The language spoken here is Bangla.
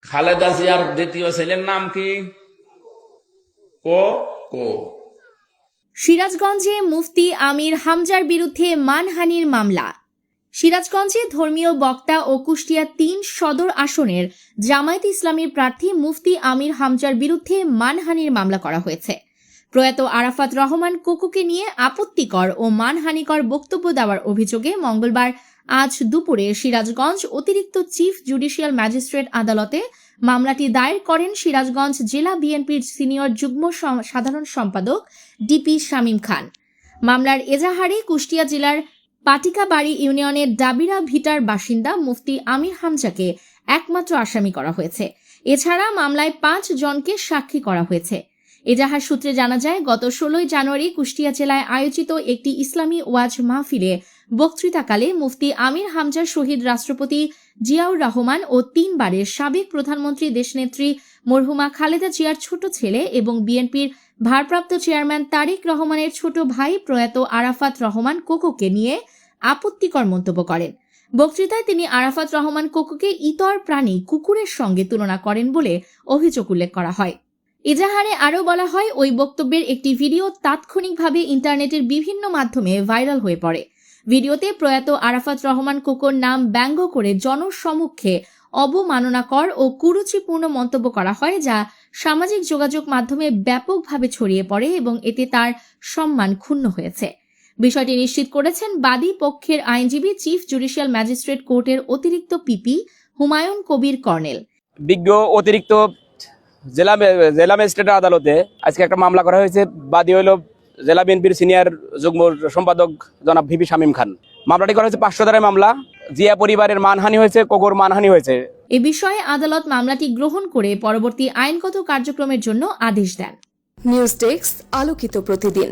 খালেদা জিয়ার দ্বিতীয় ছেলের নাম কি? কো কো সিরাজগঞ্জে মুফতি আমির হামজার বিরুদ্ধে মানহানির মামলা। সিরাজগঞ্জে ধর্মীয় বক্তা ও কুষ্টিয়া ৩ সদর আসনের জামায়াত ইসলামীর প্রার্থী মুফতি আমির হামজার বিরুদ্ধে মানহানির মামলা করা হয়েছে। প্রয়াত আরাফাত রহমান কোকোকে নিয়ে আপত্তিকর ও মানহানিকর বক্তব্য দেওয়ার অভিযোগে মঙ্গলবার আজ দুপুরে সিরাজগঞ্জ অতিরিক্ত চিফ জুডিশিয়াল ম্যাজিস্ট্রেট আদালতে মামলাটি দায়ের করেন সিরাজগঞ্জ জেলা বিএনপির সিনিয়র যুগ্ম সাধারণ সম্পাদক ডিপি শামীম খান। মামলার এজাহারে কুষ্টিয়া জেলার পাটিকাবাড়ি ইউনিয়নের ডাবিরা ভিটার বাসিন্দা মুফতি আমির হামজাকে একমাত্র আসামি করা হয়েছে। এছাড়া মামলায় ৫ জনকে সাক্ষী করা হয়েছে। এজাহার সূত্রে জানা যায়, গত ১৬ জানুয়ারি কুষ্টিয়া জেলায় আয়োজিত একটি ইসলামী ওয়াজ মাহফিলে বক্তৃতাকালে মুফতি আমির হামজার শহীদ রাষ্ট্রপতি জিয়াউর রহমান ও ৩ বারের সাবেক প্রধানমন্ত্রী দেশনেত্রী মরহুমা খালেদা জিয়ার ছোট ছেলে এবং বিএনপির ভারপ্রাপ্ত চেয়ারম্যান তারেক রহমানের ছোট ভাই প্রয়াত আরাফাত রহমান কোকোকে নিয়ে আপত্তিকর মন্তব্য করেন। বক্তৃতায় তিনি আরাফাত রহমান কোকোকে ইতর প্রাণী কুকুরের সঙ্গে তুলনা করেন বলে অভিযোগ উল্লেখ করা হয়। এজাহারে আরও বলা হয়, ওই বক্তব্যের একটি ভিডিও তাৎক্ষণিকভাবে ইন্টারনেটের বিভিন্ন মাধ্যমে ভাইরাল হয়ে পড়ে। ভিডিওতে প্রয়াত আরাফাত রহমান কোকোর নাম ব্যঙ্গ করে জনসমক্ষে অবমাননাকর ও কুরুচিপূর্ণ মন্তব্য করা হয়, যা সামাজিক যোগাযোগ মাধ্যমে ব্যাপকভাবে ছড়িয়ে পড়ে এবং এতে তার সম্মান ক্ষুণ্ণ হয়েছে। বিষয়টি নিশ্চিত করেছেন বাদী পক্ষের আইনজীবী চিফ জুডিশিয়াল ম্যাজিস্ট্রেট কোর্টের অতিরিক্ত পিপি হুমায়ুন কবির কর্নেল। বিজ্ঞ অতিরিক্ত জেলা ম্যাজিস্ট্রেট আদালতে আজকে একটা মামলা করা হয়েছে। বাদী হইল জেলা বিএনপির সিনিয়র যুগ্ম সম্পাদক জনাব ভিপি শামীম খান। মামলাটি করা হয়েছে ৫০০ ধারায় মামলা। জিয়া পরিবারের মানহানি হয়েছে, কোকোর মানহানি হয়েছে। এ বিষয়ে আদালত মামলাটি গ্রহণ করে পরবর্তী আইনগত কার্যক্রমের জন্য আদেশ দেন। নিউজ ডেস্ক, আলোকিত প্রতিদিন।